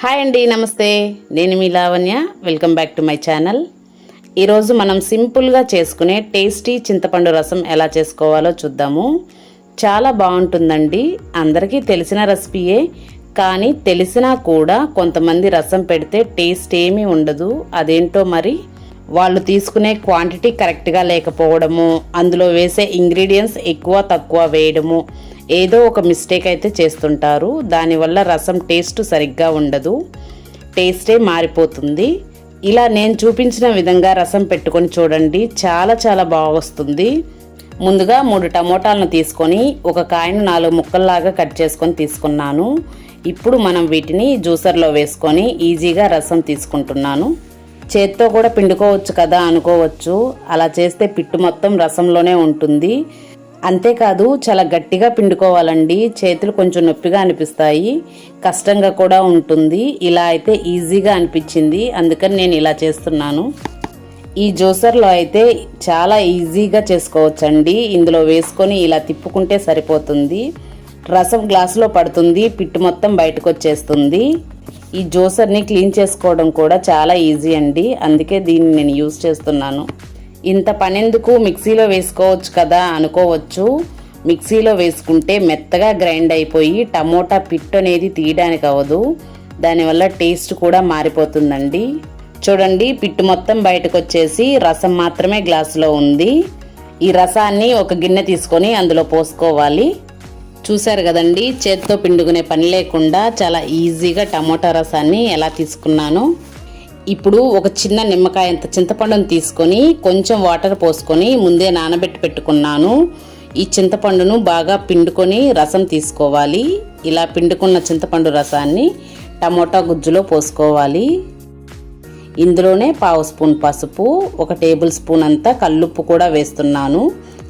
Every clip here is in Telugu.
హాయ్ అండి, నమస్తే. నేను మీ Lavanya. Welcome back to my channel. ఈరోజు మనం సింపుల్గా చేసుకునే టేస్టీ చింతపండు రసం ఎలా చేసుకోవాలో చూద్దాము. చాలా బాగుంటుందండి. అందరికీ తెలిసిన రెసిపీయే, కానీ తెలిసినా కూడా కొంతమంది రసం పెడితే టేస్ట్ ఏమీ ఉండదు. అదేంటో మరి వాళ్ళు తీసుకునే క్వాంటిటీ కరెక్ట్గా లేకపోవడము, అందులో వేసే ఇంగ్రీడియంట్స్ ఎక్కువ తక్కువ వేయడము, ఏదో ఒక మిస్టేక్ అయితే చేస్తుంటారు. దానివల్ల రసం టేస్ట్ సరిగ్గా ఉండదు, టేస్టే మారిపోతుంది. ఇలా నేను చూపించిన విధంగా రసం పెట్టుకొని చూడండి, చాలా చాలా బాగా వస్తుంది. ముందుగా 3 టమోటాలను తీసుకొని ఒక కాయను 4 ముక్కల్లాగా కట్ చేసుకొని తీసుకున్నాను. ఇప్పుడు మనం వీటిని జ్యూసర్లో వేసుకొని ఈజీగా రసం తీసుకుంటున్నాను. చేత్తో కూడా పిండుకోవచ్చు కదా అనుకోవచ్చు. అలా చేస్తే పిట్టు మొత్తం రసంలోనే ఉంటుంది. అంతేకాదు చాలా గట్టిగా పిండుకోవాలండి. చేతులు కొంచెం నొప్పిగా అనిపిస్తాయి, కష్టంగా కూడా ఉంటుంది. ఇలా అయితే ఈజీగా అనిపించింది, అందుకని నేను ఇలా చేస్తున్నాను. ఈ జ్యూసర్లో అయితే చాలా ఈజీగా చేసుకోవచ్చండి. ఇందులో వేసుకొని ఇలా తిప్పుకుంటే సరిపోతుంది. రసం గ్లాసులో పడుతుంది, పిట్టు మొత్తం బయటకు వచ్చేస్తుంది. ఈ జ్యూసర్ని క్లీన్ చేసుకోవడం కూడా చాలా ఈజీ అండి, అందుకే దీన్ని నేను యూజ్ చేస్తున్నాను. ఇంత పనెందుకు, మిక్సీలో వేసుకోవచ్చు కదా అనుకోవచ్చు. మిక్సీలో వేసుకుంటే మెత్తగా గ్రైండ్ అయిపోయి టమోటా పిట్టు అనేది తీయడానికి అవ్వదు. దానివల్ల టేస్ట్ కూడా మారిపోతుందండి. చూడండి, పిట్టు మొత్తం బయటకు వచ్చేసి రసం మాత్రమే గ్లాసులో ఉంది. ఈ రసాన్ని ఒక గిన్నె తీసుకొని అందులో పోసుకోవాలి. చూశారు కదండి, చేత్తో పిండుకునే పని లేకుండా చాలా ఈజీగా టమోటా రసాన్ని ఎలా తీసుకున్నాను. ఇప్పుడు ఒక చిన్న నిమ్మకాయ అంత చింతపండును తీసుకొని కొంచెం వాటర్ పోసుకొని ముందే నానబెట్టి పెట్టుకున్నాను. ఈ చింతపండును బాగా పిండుకొని రసం తీసుకోవాలి. ఇలా పిండుకున్న చింతపండు రసాన్ని టమోటా గుజ్జులో పోసుకోవాలి. ఇందులోనే 1/2 స్పూన్ పసుపు, 1 టేబుల్ స్పూన్ అంతా కల్లుప్పు కూడా వేస్తున్నాను.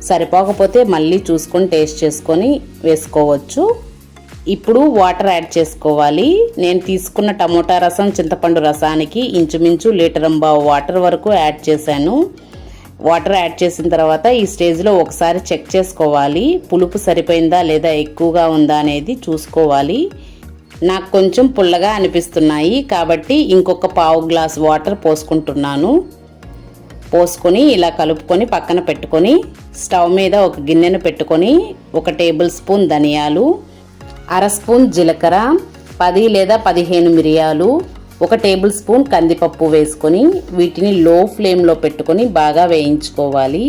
సరిపోకపోతే మళ్ళీ చూసుకొని టేస్ట్ చేసుకొని వేసుకోవచ్చు. ఇప్పుడు వాటర్ యాడ్ చేసుకోవాలి. నేను తీసుకున్న టమోటా రసం చింతపండు రసానికి ఇంచుమించు 1.5 లీటర్ వాటర్ వరకు యాడ్ చేశాను. వాటర్ యాడ్ చేసిన తర్వాత ఈ స్టేజ్లో ఒకసారి చెక్ చేసుకోవాలి. పులుపు సరిపోయిందా లేదా ఎక్కువగా ఉందా అనేది చూసుకోవాలి. నాకు కొంచెం పుల్లగా అనిపిస్తున్నాయి కాబట్టి ఇంకొక 1/2 గ్లాస్ వాటర్ పోసుకుంటున్నాను. పోసుకొని ఇలా కలుపుకొని పక్కన పెట్టుకొని స్టవ్ మీద ఒక గిన్నెను పెట్టుకొని 1 టేబుల్ స్పూన్ ధనియాలు, 1/2 స్పూన్ జీలకర్ర, 10 లేదా 15 మిరియాలు, 1 టేబుల్ స్పూన్ కందిపప్పు వేసుకొని వీటిని లో ఫ్లేమ్లో పెట్టుకొని బాగా వేయించుకోవాలి.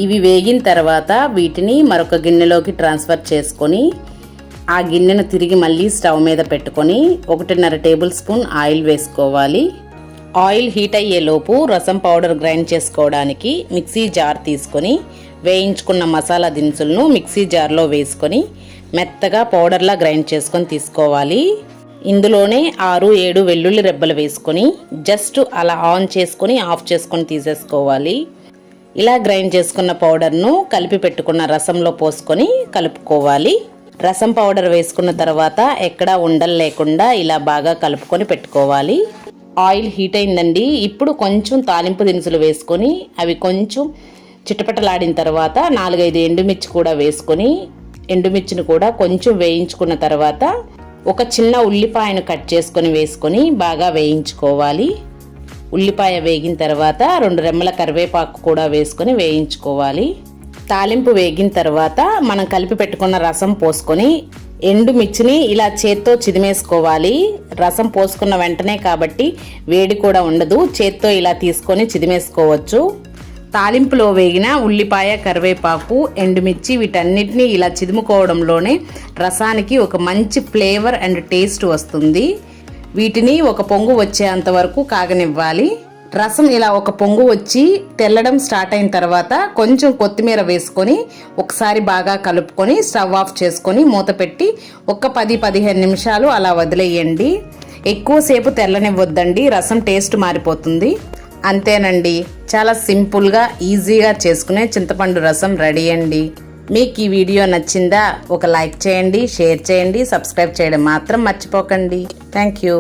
ఇవి వేగిన తర్వాత వీటిని మరొక గిన్నెలోకి ట్రాన్స్ఫర్ చేసుకొని ఆ గిన్నెను తిరిగి మళ్ళీ స్టవ్ మీద పెట్టుకొని 1.5 టేబుల్ స్పూన్ ఆయిల్ వేసుకోవాలి. ఆయిల్ హీట్ అయ్యేలోపు రసం పౌడర్ గ్రైండ్ చేసుకోవడానికి మిక్సీ జార్ తీసుకొని వేయించుకున్న మసాలా దినుసులను మిక్సీ జార్లో వేసుకొని మెత్తగా పౌడర్లా గ్రైండ్ చేసుకొని తీసుకోవాలి. ఇందులోనే 6-7 వెల్లుల్లి రెబ్బలు వేసుకొని జస్ట్ అలా ఆన్ చేసుకొని ఆఫ్ చేసుకొని తీసేసుకోవాలి. ఇలా గ్రైండ్ చేసుకున్న పౌడర్ను కలిపి పెట్టుకున్న రసంలో పోసుకొని కలుపుకోవాలి. రసం పౌడర్ వేసుకున్న తర్వాత ఎక్కడా ఉండలు లేకుండా ఇలా బాగా కలుపుకొని పెట్టుకోవాలి. ఆయిల్ హీట్ అయిందండి. ఇప్పుడు కొంచెం తాలింపు దినుసులు వేసుకొని అవి కొంచెం చిటపటలాడిన తర్వాత 4-5 ఎండుమిర్చి కూడా వేసుకొని ఎండుమిర్చిని కూడా కొంచెం వేయించుకున్న తర్వాత ఒక చిన్న ఉల్లిపాయను కట్ చేసుకొని వేసుకొని బాగా వేయించుకోవాలి. ఉల్లిపాయ వేగిన తర్వాత 2 రెమ్మల కరివేపాకు కూడా వేసుకొని వేయించుకోవాలి. తాలింపు వేగిన తర్వాత మనం కలిపి పెట్టుకున్న రసం పోసుకొని ఎండుమిర్చిని ఇలా చేత్తో చిదిమేసుకోవాలి. రసం పోసుకున్న వెంటనే కాబట్టి వేడి కూడా ఉండదు, చేత్తో ఇలా తీసుకొని చిదిమేసుకోవచ్చు. తాలింపులో వేగిన ఉల్లిపాయ, కరివేపాకు, ఎండుమిర్చి వీటన్నిటిని ఇలా చిదుముకోవడంలోనే రసానికి ఒక మంచి ఫ్లేవర్ అండ్ టేస్ట్ వస్తుంది. వీటిని ఒక పొంగు వచ్చేంత వరకు కాగనివ్వాలి. రసం ఇలా ఒక పొంగు వచ్చి తెల్లడం స్టార్ట్ అయిన తర్వాత కొంచెం కొత్తిమీర వేసుకొని ఒకసారి బాగా కలుపుకొని స్టవ్ ఆఫ్ చేసుకొని మూత పెట్టి ఒక 10-15 నిమిషాలు అలా వదిలేయండి. ఎక్కువసేపు తెల్లనివ్వద్దండి, రసం టేస్ట్ మారిపోతుంది. అంతేనండి, చాలా సింపుల్గా ఈజీగా చేసుకునే చింతపండు రసం రెడీ అండి. మీకు ఈ వీడియో నచ్చిందా? ఒక లైక్ చేయండి, షేర్ చేయండి, సబ్స్క్రైబ్ చేయడం మాత్రం మర్చిపోకండి. Thank you.